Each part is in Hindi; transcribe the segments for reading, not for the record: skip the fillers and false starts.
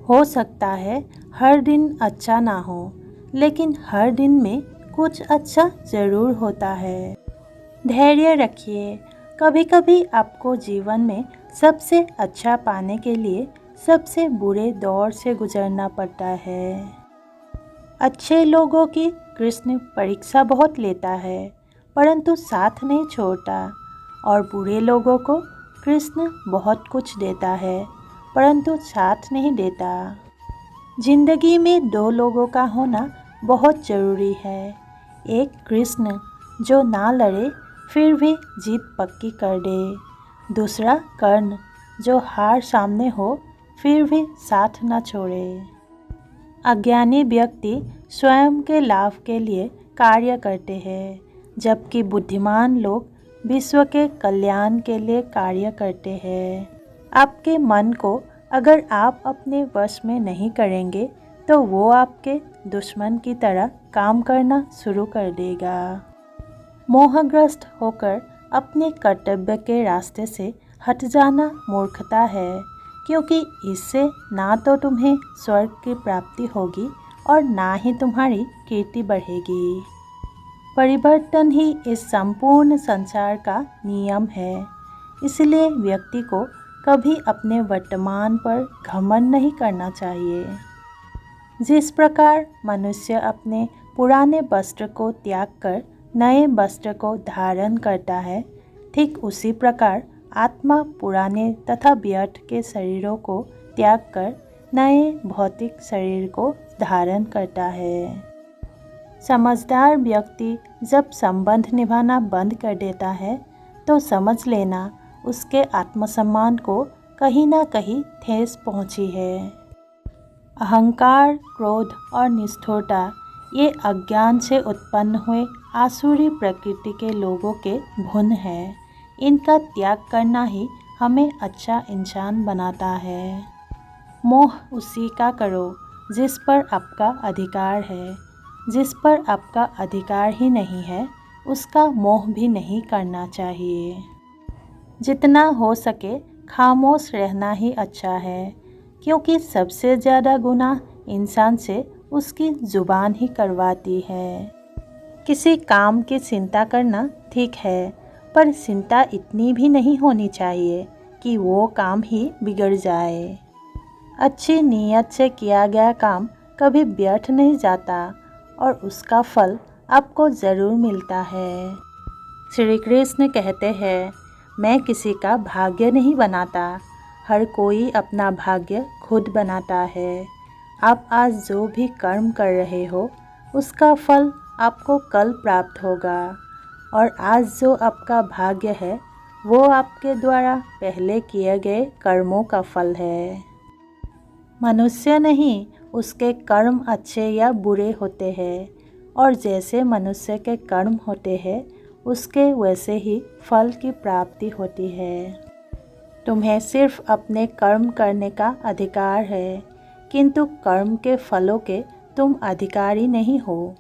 हो सकता है हर दिन अच्छा ना हो, लेकिन हर दिन में कुछ अच्छा ज़रूर होता है। धैर्य रखिए, कभी कभी आपको जीवन में सबसे अच्छा पाने के लिए सबसे बुरे दौर से गुजरना पड़ता है। अच्छे लोगों की कृष्ण परीक्षा बहुत लेता है, परंतु साथ नहीं छोड़ता, और बुरे लोगों को कृष्ण बहुत कुछ देता है, परंतु साथ नहीं देता। जिंदगी में दो लोगों का होना बहुत ज़रूरी है। एक कृष्ण जो ना लड़े फिर भी जीत पक्की कर दे, दूसरा कर्ण जो हार सामने हो फिर भी साथ न छोड़े। अज्ञानी व्यक्ति स्वयं के लाभ के लिए कार्य करते हैं, जबकि बुद्धिमान लोग विश्व के कल्याण के लिए कार्य करते हैं। आपके मन को अगर आप अपने वश में नहीं करेंगे तो वो आपके दुश्मन की तरह काम करना शुरू कर देगा। मोहग्रस्त होकर अपने कर्तव्य के रास्ते से हट जाना मूर्खता है, क्योंकि इससे ना तो तुम्हें स्वर्ग की प्राप्ति होगी और ना ही तुम्हारी कीर्ति बढ़ेगी। परिवर्तन ही इस संपूर्ण संसार का नियम है, इसलिए व्यक्ति को कभी अपने वर्तमान पर घमंड नहीं करना चाहिए। जिस प्रकार मनुष्य अपने पुराने वस्त्र को त्याग कर नए वस्त्र को धारण करता है, ठीक उसी प्रकार आत्मा पुराने तथा व्यर्थ के शरीरों को त्याग कर नए भौतिक शरीर को धारण करता है। समझदार व्यक्ति जब संबंध निभाना बंद कर देता है तो समझ लेना उसके आत्मसम्मान को कहीं ना कहीं ठेस पहुंची है। अहंकार, क्रोध और निष्ठुरता ये अज्ञान से उत्पन्न हुए आसुरी प्रकृति के लोगों के गुण हैं। इनका त्याग करना ही हमें अच्छा इंसान बनाता है। मोह उसी का करो जिस पर आपका अधिकार है। जिस पर आपका अधिकार ही नहीं है उसका मोह भी नहीं करना चाहिए। जितना हो सके खामोश रहना ही अच्छा है, क्योंकि सबसे ज़्यादा गुनाह इंसान से उसकी ज़ुबान ही करवाती है। किसी काम की चिंता करना ठीक है, पर चिंता इतनी भी नहीं होनी चाहिए कि वो काम ही बिगड़ जाए। अच्छी नीयत से किया गया काम कभी व्यर्थ नहीं जाता और उसका फल आपको ज़रूर मिलता है। श्री कृष्ण कहते हैं, मैं किसी का भाग्य नहीं बनाता, हर कोई अपना भाग्य खुद बनाता है। आप आज जो भी कर्म कर रहे हो उसका फल आपको कल प्राप्त होगा, और आज जो आपका भाग्य है वो आपके द्वारा पहले किए गए कर्मों का फल है। मनुष्य नहीं, उसके कर्म अच्छे या बुरे होते हैं, और जैसे मनुष्य के कर्म होते हैं उसके वैसे ही फल की प्राप्ति होती है। तुम्हें सिर्फ अपने कर्म करने का अधिकार है, किंतु कर्म के फलों के तुम अधिकारी नहीं हो।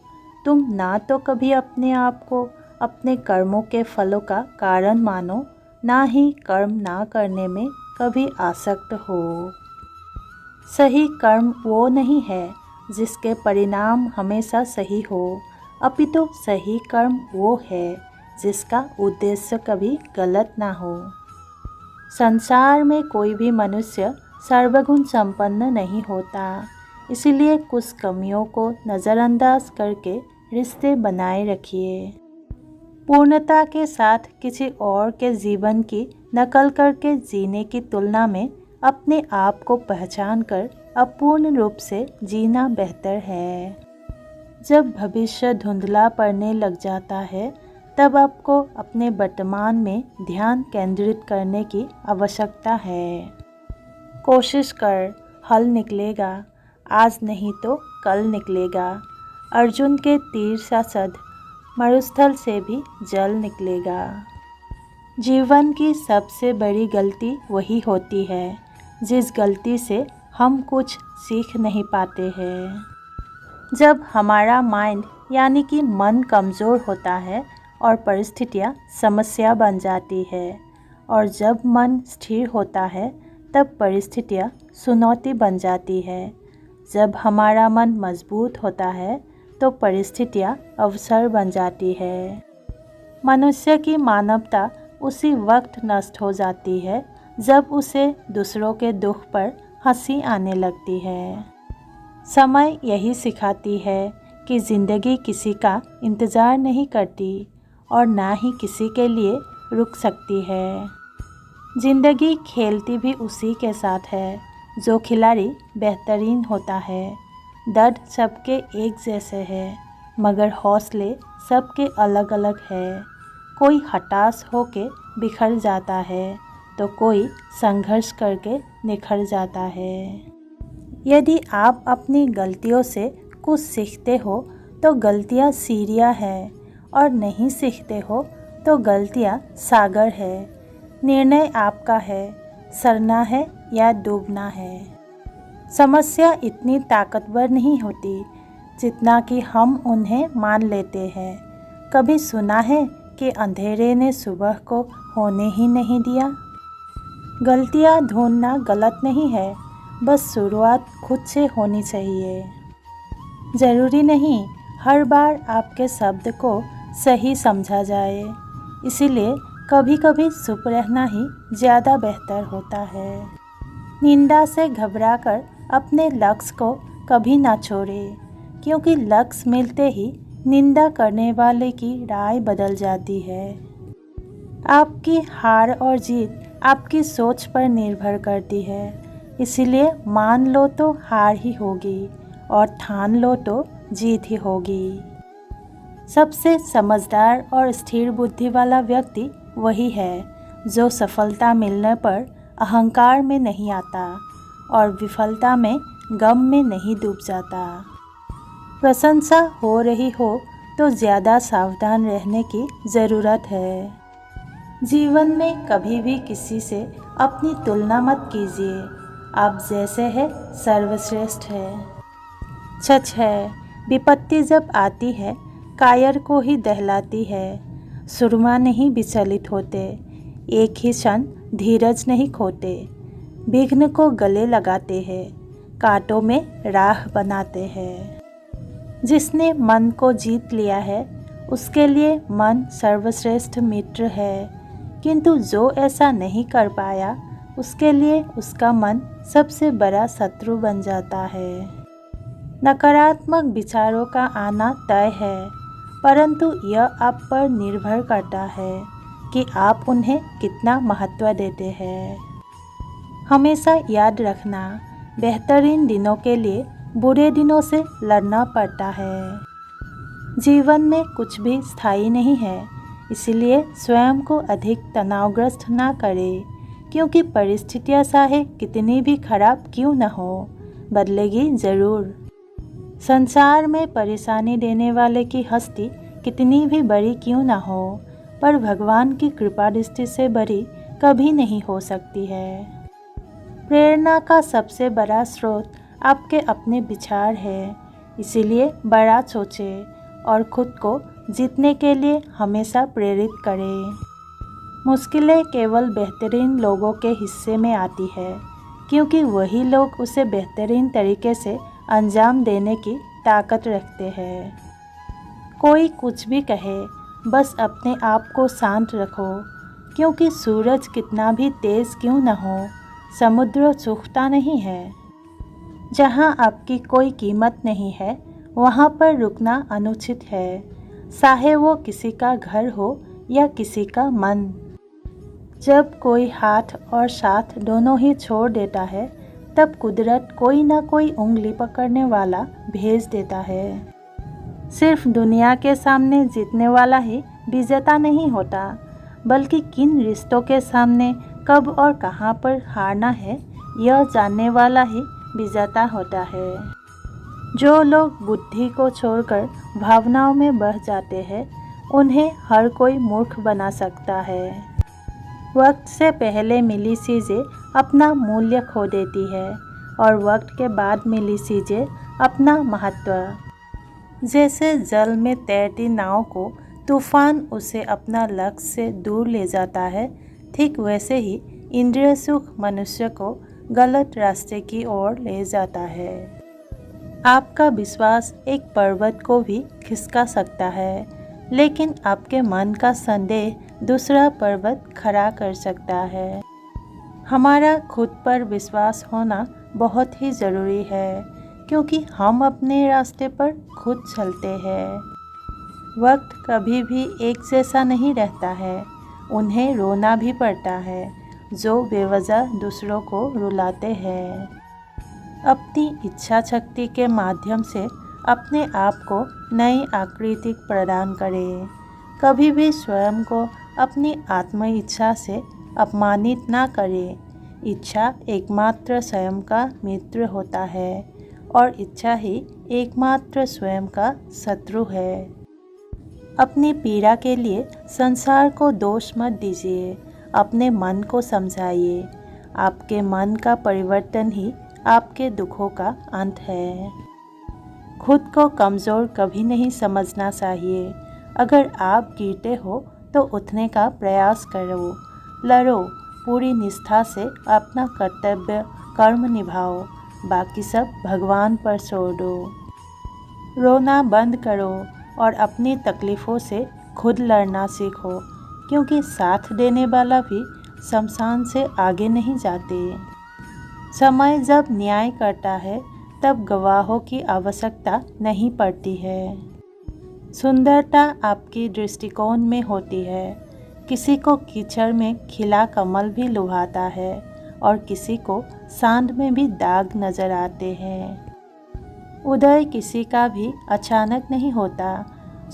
तुम ना तो कभी अपने आप को अपने कर्मों के फलों का कारण मानो, ना ही कर्म ना करने में कभी आसक्त हो। सही कर्म वो नहीं है जिसके परिणाम हमेशा सही हो, अपितु सही कर्म वो है जिसका उद्देश्य कभी गलत ना हो। संसार में कोई भी मनुष्य सर्वगुण संपन्न नहीं होता, इसलिए कुछ कमियों को नज़रअंदाज करके रिश्ते बनाए रखिए। पूर्णता के साथ किसी और के जीवन की नकल करके जीने की तुलना में अपने आप को पहचान कर अपूर्ण रूप से जीना बेहतर है। जब भविष्य धुंधला पड़ने लग जाता है तब आपको अपने वर्तमान में ध्यान केंद्रित करने की आवश्यकता है। कोशिश कर, हल निकलेगा, आज नहीं तो कल निकलेगा। अर्जुन के तीर सा सद मरुस्थल से भी जल निकलेगा। जीवन की सबसे बड़ी गलती वही होती है जिस गलती से हम कुछ सीख नहीं पाते हैं। जब हमारा माइंड यानी कि मन कमज़ोर होता है और परिस्थितियाँ समस्या बन जाती है, और जब मन स्थिर होता है तब परिस्थितियाँ चुनौती बन जाती है। जब हमारा मन मजबूत होता है तो परिस्थितियाँ अवसर बन जाती है। मनुष्य की मानवता उसी वक्त नष्ट हो जाती है जब उसे दूसरों के दुख पर हंसी आने लगती है। समय यही सिखाती है कि ज़िंदगी किसी का इंतज़ार नहीं करती और ना ही किसी के लिए रुक सकती है। ज़िंदगी खेलती भी उसी के साथ है जो खिलाड़ी बेहतरीन होता है। दर्द सबके एक जैसे हैं, मगर हौसले सबके अलग अलग है। कोई हताश होके बिखर जाता है तो कोई संघर्ष करके निखर जाता है। यदि आप अपनी गलतियों से कुछ सीखते हो तो गलतियाँ सीढ़ियाँ हैं, और नहीं सीखते हो तो गलतियाँ सागर है। निर्णय आपका है, सरना है या डूबना है। समस्या इतनी ताकतवर नहीं होती जितना कि हम उन्हें मान लेते हैं। कभी सुना है कि अंधेरे ने सुबह को होने ही नहीं दिया? गलतियाँ ढूंढना गलत नहीं है, बस शुरुआत खुद से होनी चाहिए। ज़रूरी नहीं हर बार आपके शब्द को सही समझा जाए, इसीलिए कभी कभी चुप रहना ही ज़्यादा बेहतर होता है। निंदा से घबराकर अपने लक्ष्य को कभी ना छोड़े, क्योंकि लक्ष्य मिलते ही निंदा करने वाले की राय बदल जाती है। आपकी हार और जीत आपकी सोच पर निर्भर करती है, इसीलिए मान लो तो हार ही होगी और ठान लो तो जीत ही होगी। सबसे समझदार और स्थिर बुद्धि वाला व्यक्ति वही है जो सफलता मिलने पर अहंकार में नहीं आता और विफलता में गम में नहीं डूब जाता। प्रशंसा हो रही हो तो ज़्यादा सावधान रहने की ज़रूरत है। जीवन में कभी भी किसी से अपनी तुलना मत कीजिए। आप जैसे हैं सर्वश्रेष्ठ है। सच है, विपत्ति जब आती है कायर को ही दहलाती है। सुरमा नहीं विचलित होते, एक ही क्षण धीरज नहीं खोते। विघ्न को गले लगाते हैं, कांटों में राह बनाते हैं। जिसने मन को जीत लिया है उसके लिए मन सर्वश्रेष्ठ मित्र है, किंतु जो ऐसा नहीं कर पाया उसके लिए उसका मन सबसे बड़ा शत्रु बन जाता है। नकारात्मक विचारों का आना तय है, परंतु यह आप पर निर्भर करता है कि आप उन्हें कितना महत्व देते हैं। हमेशा याद रखना, बेहतरीन दिनों के लिए बुरे दिनों से लड़ना पड़ता है। जीवन में कुछ भी स्थायी नहीं है, इसलिए स्वयं को अधिक तनावग्रस्त ना करें, क्योंकि परिस्थितियाँ चाहे कितनी भी खराब क्यों न हो, बदलेगी ज़रूर। संसार में परेशानी देने वाले की हस्ती कितनी भी बड़ी क्यों ना हो, पर भगवान की कृपा दृष्टि से बड़ी कभी नहीं हो सकती है। प्रेरणा का सबसे बड़ा स्रोत आपके अपने विचार है, इसीलिए बड़ा सोचें और खुद को जीतने के लिए हमेशा प्रेरित करें। मुश्किलें केवल बेहतरीन लोगों के हिस्से में आती है, क्योंकि वही लोग उसे बेहतरीन तरीके से अंजाम देने की ताकत रखते हैं। कोई कुछ भी कहे, बस अपने आप को शांत रखो, क्योंकि सूरज कितना भी तेज क्यों न हो, समुद्र सूखता नहीं है। जहाँ आपकी कोई कीमत नहीं है वहाँ पर रुकना अनुचित है, चाहे वो किसी का घर हो या किसी का मन। जब कोई हाथ और साथ दोनों ही छोड़ देता है तब कुदरत कोई ना कोई उंगली पकड़ने वाला भेज देता है। सिर्फ दुनिया के सामने जीतने वाला ही विजेता नहीं होता, बल्कि किन रिश्तों के सामने कब और कहाँ पर हारना है यह जानने वाला ही विजेता होता है। जो लोग बुद्धि को छोड़कर भावनाओं में बह जाते हैं उन्हें हर कोई मूर्ख बना सकता है। वक्त से पहले मिली चीज़ें अपना मूल्य खो देती है और वक्त के बाद मिली चीज़ें अपना महत्व। जैसे जल में तैरती नाव को तूफान उसे अपना लक्ष्य से दूर ले जाता है, ठीक वैसे ही इंद्रिय सुख मनुष्य को गलत रास्ते की ओर ले जाता है। आपका विश्वास एक पर्वत को भी खिसका सकता है, लेकिन आपके मन का संदेह दूसरा पर्वत खड़ा कर सकता है। हमारा खुद पर विश्वास होना बहुत ही ज़रूरी है, क्योंकि हम अपने रास्ते पर खुद चलते हैं। वक्त कभी भी एक जैसा नहीं रहता है। उन्हें रोना भी पड़ता है जो बेवजह दूसरों को रुलाते हैं। अपनी इच्छा शक्ति के माध्यम से अपने आप को नई आकृति प्रदान करें। कभी भी स्वयं को अपनी आत्म इच्छा से अपमानित ना करें। इच्छा एकमात्र स्वयं का मित्र होता है और इच्छा ही एकमात्र स्वयं का शत्रु है। अपनी पीड़ा के लिए संसार को दोष मत दीजिए, अपने मन को समझाइए। आपके मन का परिवर्तन ही आपके दुखों का अंत है। खुद को कमज़ोर कभी नहीं समझना चाहिए। अगर आप गिरते हो तो उठने का प्रयास करो, लड़ो, पूरी निष्ठा से अपना कर्तव्य कर्म निभाओ, बाकी सब भगवान पर छोड़ दो। रोना बंद करो और अपनी तकलीफ़ों से खुद लड़ना सीखो, क्योंकि साथ देने वाला भी शमशान से आगे नहीं जाते। समय जब न्याय करता है तब गवाहों की आवश्यकता नहीं पड़ती है। सुंदरता आपकी दृष्टिकोण में होती है। किसी को कीचड़ में खिला कमल भी लुभाता है और किसी को सांड में भी दाग नजर आते हैं। उदय किसी का भी अचानक नहीं होता।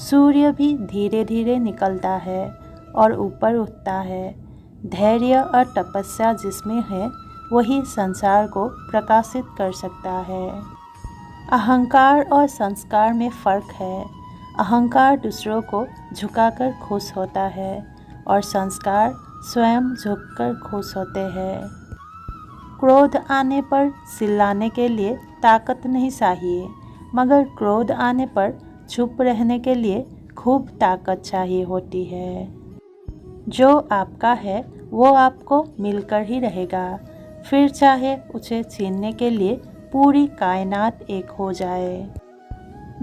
सूर्य भी धीरे धीरे निकलता है और ऊपर उठता है। धैर्य और तपस्या जिसमें है वही संसार को प्रकाशित कर सकता है। अहंकार और संस्कार में फ़र्क है। अहंकार दूसरों को झुकाकर खुश होता है और संस्कार स्वयं झुककर खुश होते हैं। क्रोध आने पर चिल्लाने के लिए ताकत नहीं चाहिए, मगर क्रोध आने पर चुप रहने के लिए खूब ताकत चाहिए होती है। जो आपका है वो आपको मिलकर ही रहेगा, फिर चाहे उसे छीनने के लिए पूरी कायनात एक हो जाए।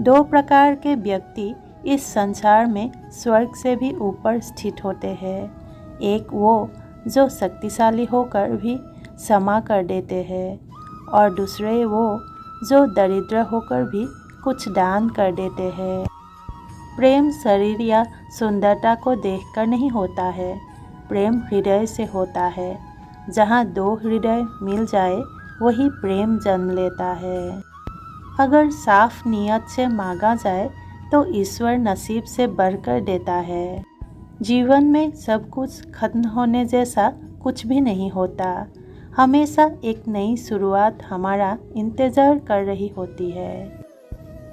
दो प्रकार के व्यक्ति इस संसार में स्वर्ग से भी ऊपर स्थित होते हैं। एक वो जो शक्तिशाली होकर भी क्षमा कर देते हैं और दूसरे वो जो दरिद्र होकर भी कुछ दान कर देते हैं। प्रेम शरीर या सुंदरता को देखकर नहीं होता है, प्रेम हृदय से होता है। जहाँ दो हृदय मिल जाए वही प्रेम जन्म लेता है। अगर साफ नियत से मांगा जाए तो ईश्वर नसीब से बढ़कर देता है। जीवन में सब कुछ खत्म होने जैसा कुछ भी नहीं होता। हमेशा एक नई शुरुआत हमारा इंतज़ार कर रही होती है।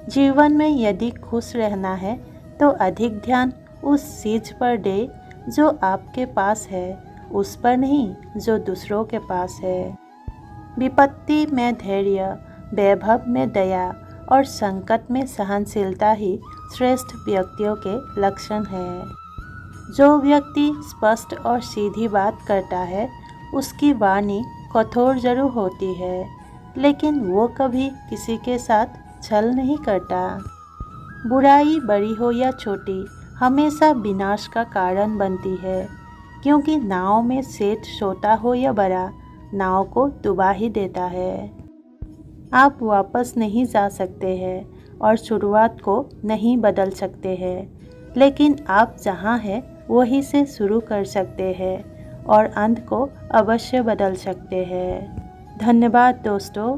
जीवन में यदि खुश रहना है तो अधिक ध्यान उस चीज़ पर दे जो आपके पास है, उस पर नहीं जो दूसरों के पास है। विपत्ति में धैर्य, वैभव में दया और संकट में सहनशीलता ही श्रेष्ठ व्यक्तियों के लक्षण है। जो व्यक्ति स्पष्ट और सीधी बात करता है उसकी वाणी कठोर जरूर होती है, लेकिन वो कभी किसी के साथ छल नहीं करता। बुराई बड़ी हो या छोटी हमेशा विनाश का कारण बनती है, क्योंकि नाव में सेठ छोटा हो या बड़ा, नाव को डुबा ही देता है। आप वापस नहीं जा सकते हैं और शुरुआत को नहीं बदल सकते हैं, लेकिन आप जहाँ हैं वहीं से शुरू कर सकते हैं और अंत को अवश्य बदल सकते हैं। धन्यवाद दोस्तों।